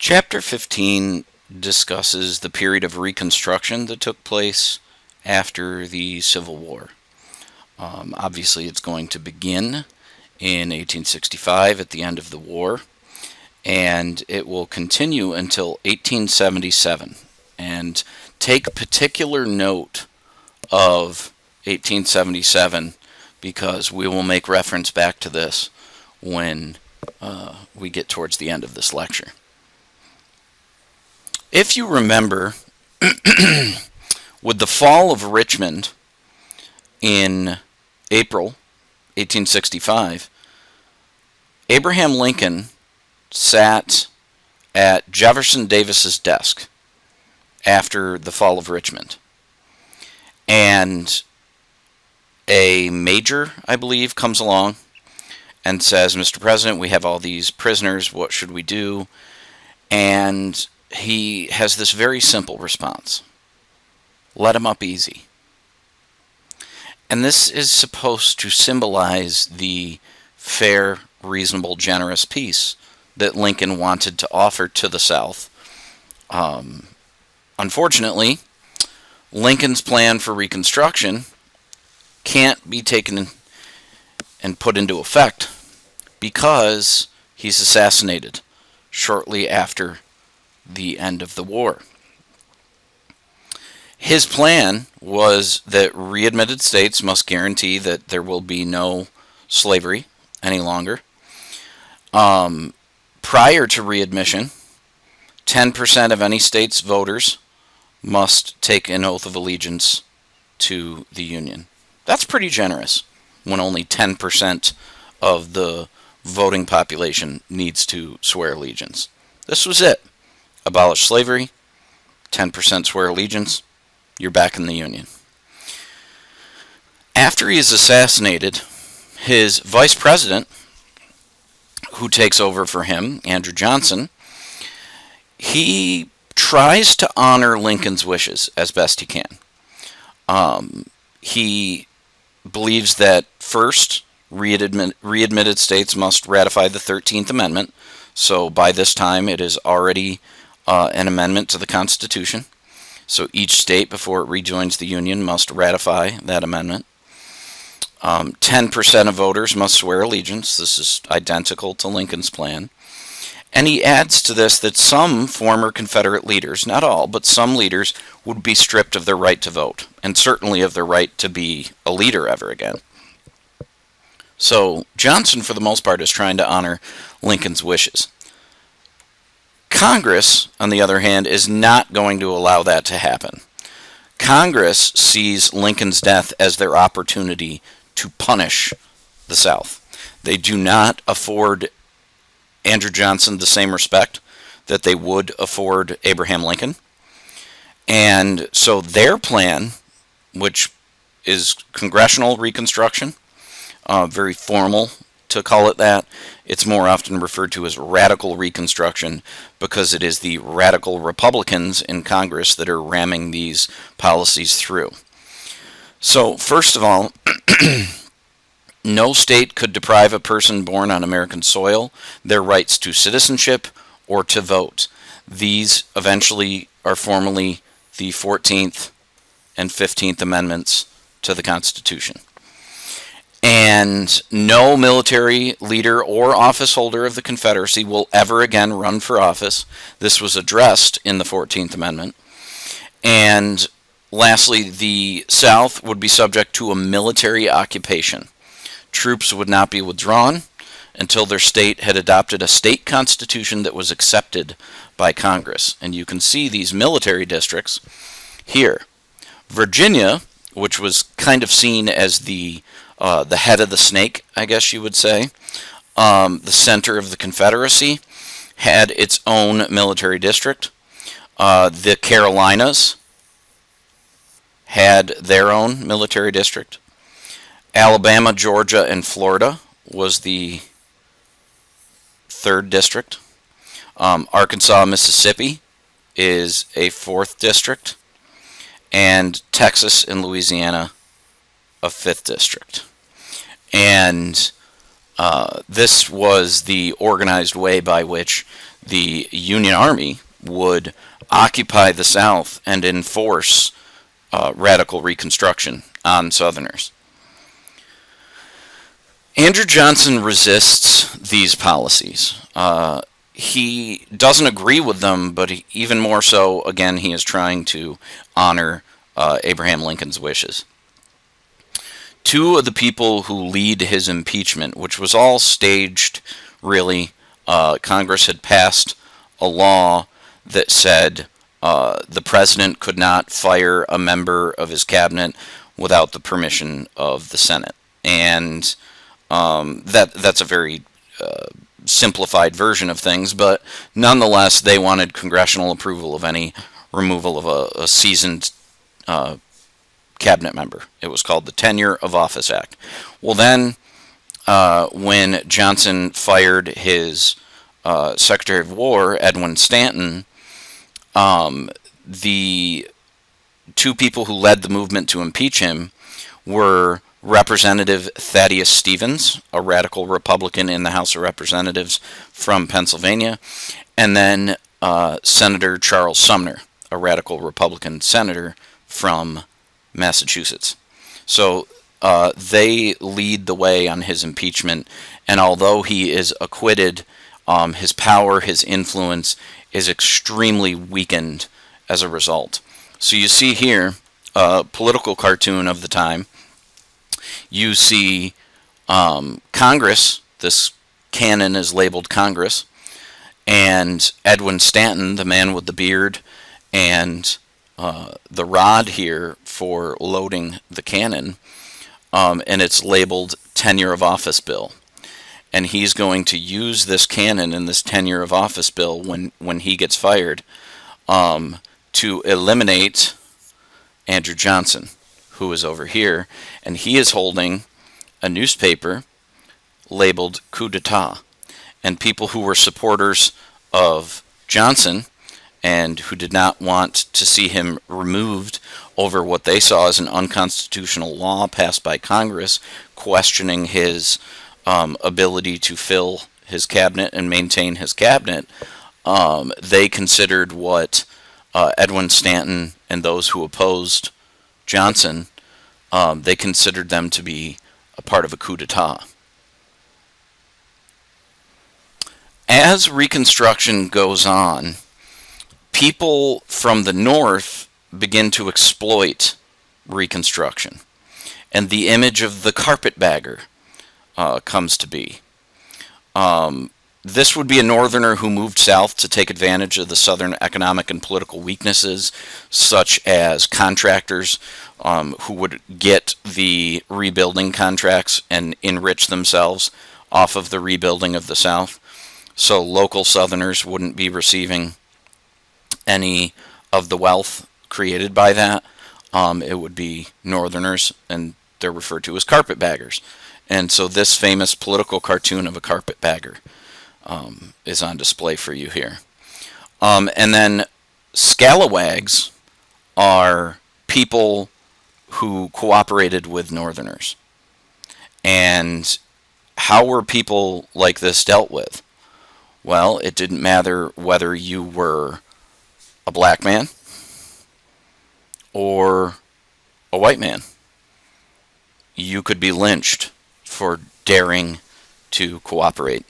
Chapter 15 discusses the period of Reconstruction that took place after the Civil War. Obviously, it's going to begin in 1865 at the end of the war, and it will continue until 1877. And take particular note of 1877 because we will make reference back to this when we get towards the end of this lecture. If you remember, with the fall of Richmond in April 1865, Abraham Lincoln sat at Jefferson Davis's desk after the fall of Richmond. And a major, I believe, comes along and says, "Mr. President, we have all these prisoners. What should we do?" And he has this very simple response: let him up easy. And this is supposed to symbolize the fair, reasonable, generous peace that Lincoln wanted to offer to the South. Unfortunately, Lincoln's plan for Reconstruction can't be taken and put into effect because he's assassinated shortly after the end of the war. His plan was that readmitted states must guarantee that there will be no slavery any longer. Prior to readmission, 10% of any state's voters must take an oath of allegiance to the Union. That's pretty generous when only 10% of the voting population needs to swear allegiance. This was it. Abolish slavery, 10% swear allegiance, you're back in the Union. After he is assassinated, his vice president, who takes over for him, Andrew Johnson, he tries to honor Lincoln's wishes as best he can. He believes that first, readmitted states must ratify the 13th Amendment. So by this time, it is already an amendment to the Constitution. So each state, before it rejoins the Union, must ratify that amendment. 10% of voters must swear allegiance. This is identical to Lincoln's plan. And he adds to this that some former Confederate leaders, not all, but some leaders, would be stripped of their right to vote, and certainly of their right to be a leader ever again. So Johnson, for the most part, is trying to honor Lincoln's wishes. Congress, on the other hand, is not going to allow that to happen. Congress sees Lincoln's death as their opportunity to punish the South. They do not afford Andrew Johnson the same respect that they would afford Abraham Lincoln. And so their plan, which is Congressional Reconstruction, very formal to call it that. It's more often referred to as Radical Reconstruction because it is the radical Republicans in Congress that are ramming these policies through. So, first of all, no state could deprive a person born on American soil their rights to citizenship or to vote. These eventually are formally the 14th and 15th Amendments to the Constitution. And no military leader or office holder of the Confederacy will ever again run for office. This was addressed in the 14th Amendment. And lastly, the South would be subject to a military occupation. Troops would not be withdrawn until their state had adopted a state constitution that was accepted by Congress. And you can see these military districts here. Virginia, which was kind of seen as the head of the snake, I guess you would say, the center of the Confederacy, had its own military district. The Carolinas had their own military district. Alabama, Georgia, and Florida was the third district. Arkansas, Mississippi is a fourth district. And Texas and Louisiana, a fifth district. And this was the organized way by which the Union Army would occupy the South and enforce radical Reconstruction on Southerners. Andrew Johnson resists these policies. He doesn't agree with them, but even more so, again, he is trying to honor Abraham Lincoln's wishes. Two of the people who lead his impeachment, which was all staged, really, Congress had passed a law that said the president could not fire a member of his cabinet without the permission of the Senate. And that's a very simplified version of things, but nonetheless, they wanted congressional approval of any removal of a seasoned cabinet member. It was called the Tenure of Office Act. Well, then, when Johnson fired his Secretary of War, Edwin Stanton, the two people who led the movement to impeach him were Representative Thaddeus Stevens, a radical Republican in the House of Representatives from Pennsylvania, and then Senator Charles Sumner, a radical Republican senator from Massachusetts. So they lead the way on his impeachment, and although he is acquitted, his power, his influence is extremely weakened as a result. So you see here a political cartoon of the time. You see Congress, this cannon is labeled Congress, and Edwin Stanton, the man with the beard, and the rod here for loading the cannon, and it's labeled Tenure of Office Bill. And he's going to use this cannon in this Tenure of Office Bill when he gets fired to eliminate Andrew Johnson, who is over here, and he is holding a newspaper labeled Coup d'etat. And people who were supporters of Johnson and who did not want to see him removed over what they saw as an unconstitutional law passed by Congress, questioning his ability to fill his cabinet and maintain his cabinet, they considered what Edwin Stanton and those who opposed Johnson, they considered them to be a part of a coup d'etat. As Reconstruction goes on, people from the North begin to exploit Reconstruction, and the image of the carpetbagger comes to be. This would be a Northerner who moved south to take advantage of the Southern economic and political weaknesses, such as contractors who would get the rebuilding contracts and enrich themselves off of the rebuilding of the South. So local Southerners wouldn't be receiving any of the wealth created by that. It would be Northerners, and they're referred to as carpetbaggers. And so this famous political cartoon of a carpetbagger is on display for you here. And then scalawags are people who cooperated with Northerners. And how were people like this dealt with? Well, it didn't matter whether you were a black man or a white man. You could be lynched for daring to cooperate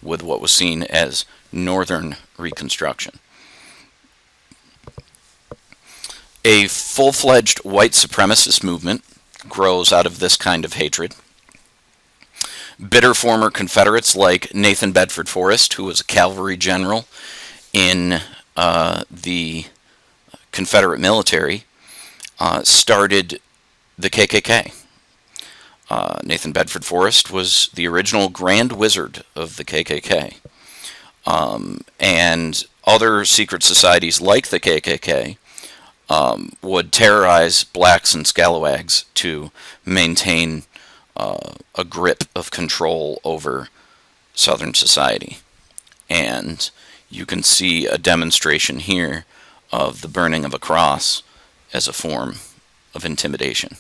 with what was seen as Northern Reconstruction. A full-fledged white supremacist movement grows out of this kind of hatred. Bitter former Confederates like Nathan Bedford Forrest, who was a cavalry general in the Confederate military, started the KKK. Nathan Bedford Forrest was the original Grand Wizard of the KKK. And other secret societies like the KKK would terrorize blacks and scalawags to maintain a grip of control over Southern society. And you can see a demonstration here of the burning of a cross as a form of intimidation.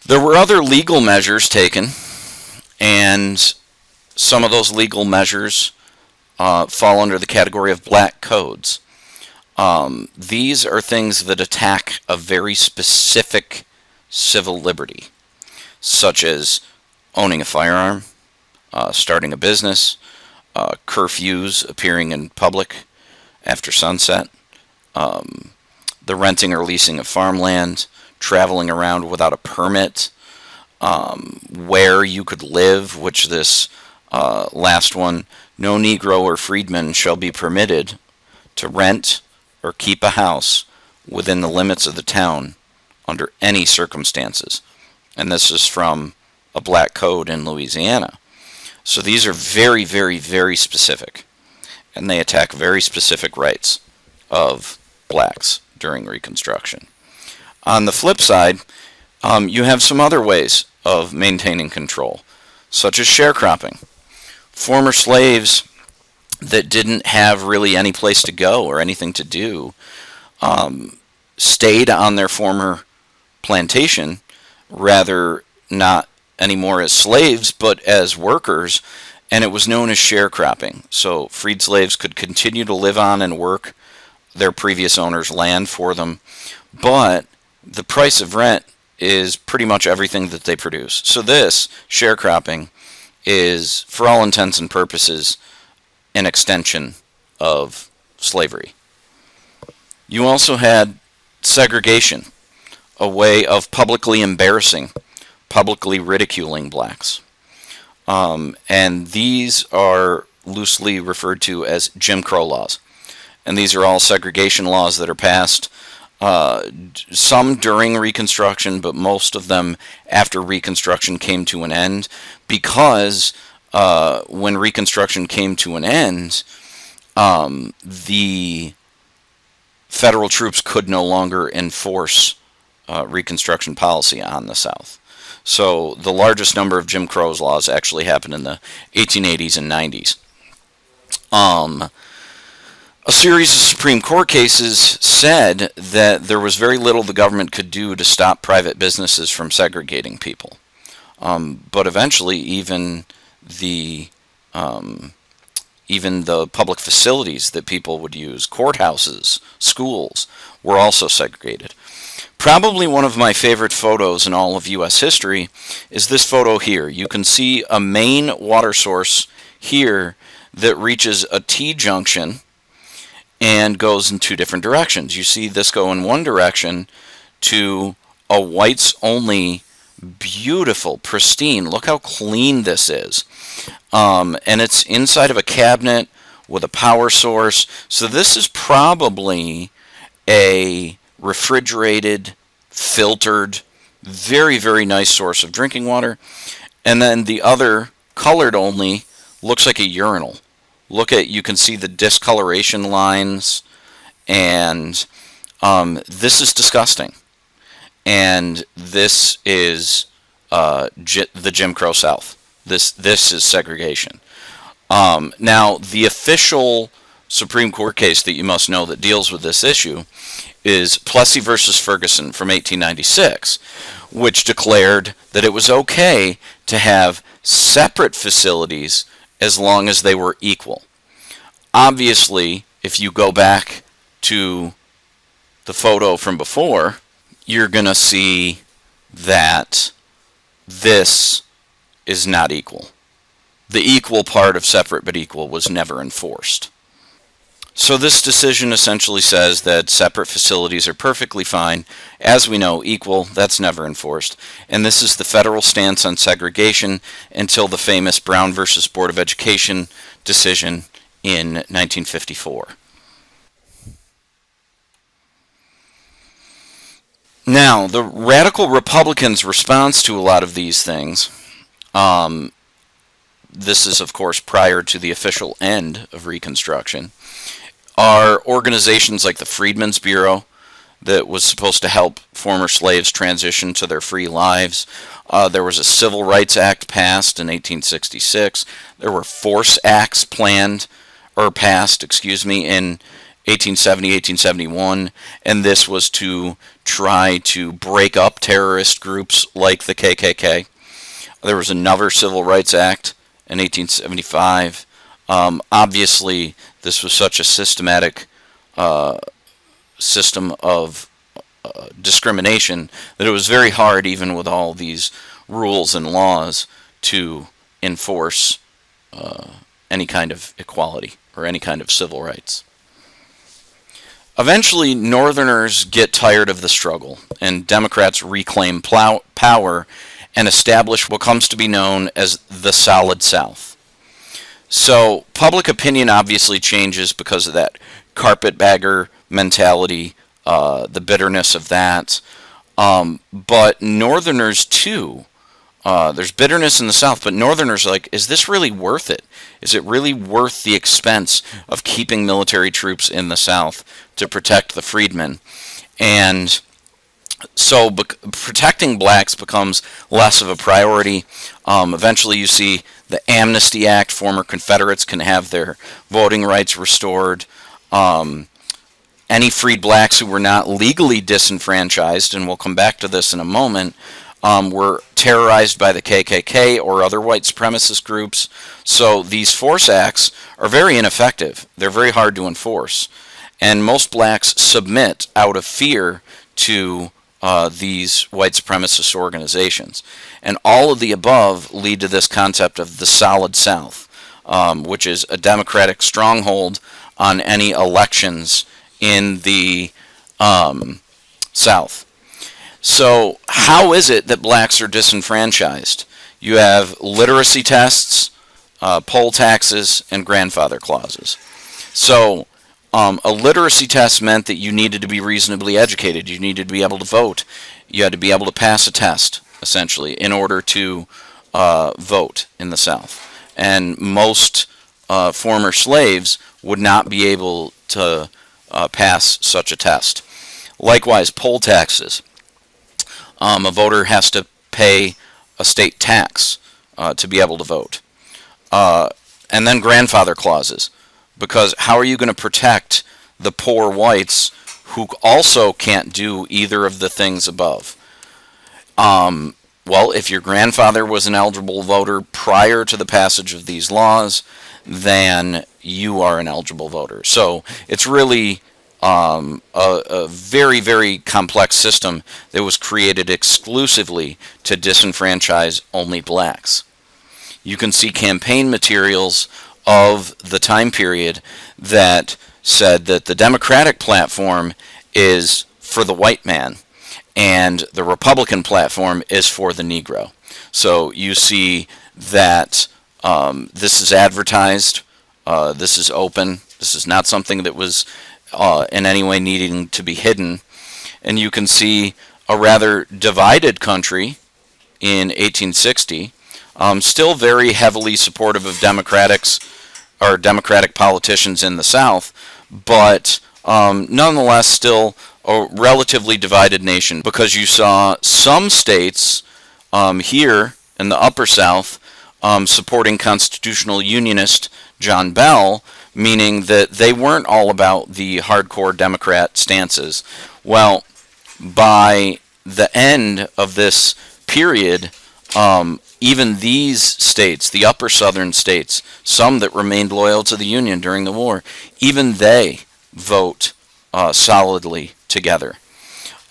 There were other legal measures taken, and some of those legal measures fall under the category of black codes. These are things that attack a very specific civil liberty, such as owning a firearm, starting a business, curfews appearing in public after sunset, the renting or leasing of farmland, traveling around without a permit, where you could live, which this last one, no Negro or freedman shall be permitted to rent or keep a house within the limits of the town under any circumstances. And this is from a black code in Louisiana. So these are very, very, very specific. And they attack very specific rights of blacks during Reconstruction. On the flip side, you have some other ways of maintaining control, such as sharecropping. Former slaves that didn't have really any place to go or anything to do stayed on their former plantation, rather not anymore as slaves but as workers, and it was known as sharecropping. So freed slaves could continue to live on and work their previous owner's land for them, but the price of rent is pretty much everything that they produce. So this sharecropping is, for all intents and purposes, an extension of slavery. You also had segregation, a way of publicly embarrassing, publicly ridiculing blacks. And these are loosely referred to as Jim Crow laws. And these are all segregation laws that are passed, some during Reconstruction, but most of them after Reconstruction came to an end, because when Reconstruction came to an end, the federal troops could no longer enforce Reconstruction policy on the South. So the largest number of Jim Crow's laws actually happened in the 1880s and 90s. A series of Supreme Court cases said that there was very little the government could do to stop private businesses from segregating people. But eventually, even the public facilities that people would use, courthouses, schools, were also segregated. Probably one of my favorite photos in all of U.S. history is this photo here. You can see a main water source here that reaches a T-junction and goes in two different directions. You see this go in one direction to a whites-only, beautiful, pristine. Look how clean this is. And it's inside of a cabinet with a power source. So this is probably a refrigerated, filtered, very, very nice source of drinking water. And then the other, colored only, looks like a urinal. You can see the discoloration lines, and this is disgusting. And this is the Jim Crow South. This is segregation. Now, the official Supreme Court case that you must know that deals with this issue is Plessy versus Ferguson from 1896, which declared that it was okay to have separate facilities as long as they were equal. Obviously, if you go back to the photo from before, you're going to see that this is not equal. The equal part of separate but equal was never enforced. So this decision essentially says that separate facilities are perfectly fine. As we know, equal, that's never enforced. And this is the federal stance on segregation until the famous Brown versus Board of Education decision in 1954. Now, the radical Republicans' response to a lot of these things, this is, of course, prior to the official end of Reconstruction, are organizations like the Freedmen's Bureau that was supposed to help former slaves transition to their free lives. There was a Civil Rights Act passed in 1866. There were force acts passed, in 1870, 1871, and this was to try to break up terrorist groups like the KKK. There was another Civil Rights Act in 1875 Obviously, this was such a systematic system of discrimination that it was very hard, even with all these rules and laws, to enforce any kind of equality or any kind of civil rights. Eventually, Northerners get tired of the struggle, and Democrats reclaim power and establish what comes to be known as the Solid South. So, public opinion obviously changes because of that carpetbagger mentality, the bitterness of that. But Northerners, too, there's bitterness in the South, but Northerners are like, is this really worth it? Is it really worth the expense of keeping military troops in the South to protect the freedmen? And so protecting blacks becomes less of a priority. Eventually you see the Amnesty Act. Former Confederates can have their voting rights restored. Any freed blacks who were not legally disenfranchised, and we'll come back to this in a moment, were terrorized by the KKK or other white supremacist groups. So these force acts are very ineffective. They're very hard to enforce. And most blacks submit out of fear to these white supremacist organizations. And all of the above lead to this concept of the Solid South, which is a Democratic stronghold on any elections in the South. So how is it that blacks are disenfranchised? You have literacy tests, poll taxes, and grandfather clauses. So a literacy test meant that you needed to be reasonably educated. You needed to be able to vote. You had to be able to pass a test, essentially, in order to vote in the South. And most former slaves would not be able to pass such a test. Likewise, poll taxes. A voter has to pay a state tax to be able to vote. And then grandfather clauses, because how are you going to protect the poor whites who also can't do either of the things above? Well, if your grandfather was an eligible voter prior to the passage of these laws, then you are an eligible voter. So it's really a very, very complex system that was created exclusively to disenfranchise only blacks. You can see campaign materials of the time period that said that the Democratic platform is for the white man and the Republican platform is for the Negro. So you see that this is advertised, this is open, this is not something that was in any way needing to be hidden. And you can see a rather divided country in 1860, still very heavily supportive of Democratic politicians in the South, but nonetheless still a relatively divided nation, because you saw some states here in the Upper South supporting constitutional unionist John Bell, meaning that they weren't all about the hardcore Democrat stances. Well, by the end of this period, even these states, the upper southern states, some that remained loyal to the Union during the war, even they vote solidly together.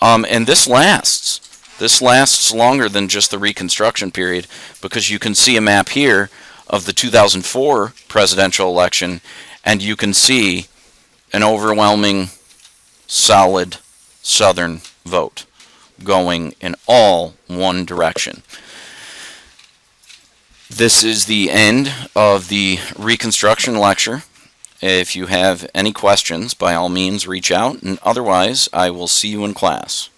And this lasts. This lasts longer than just the Reconstruction period, because you can see a map here of the 2004 presidential election, and you can see an overwhelming, solid Southern vote going in all one direction. This is the end of the Reconstruction lecture. If you have any questions, by all means reach out, and otherwise I will see you in class.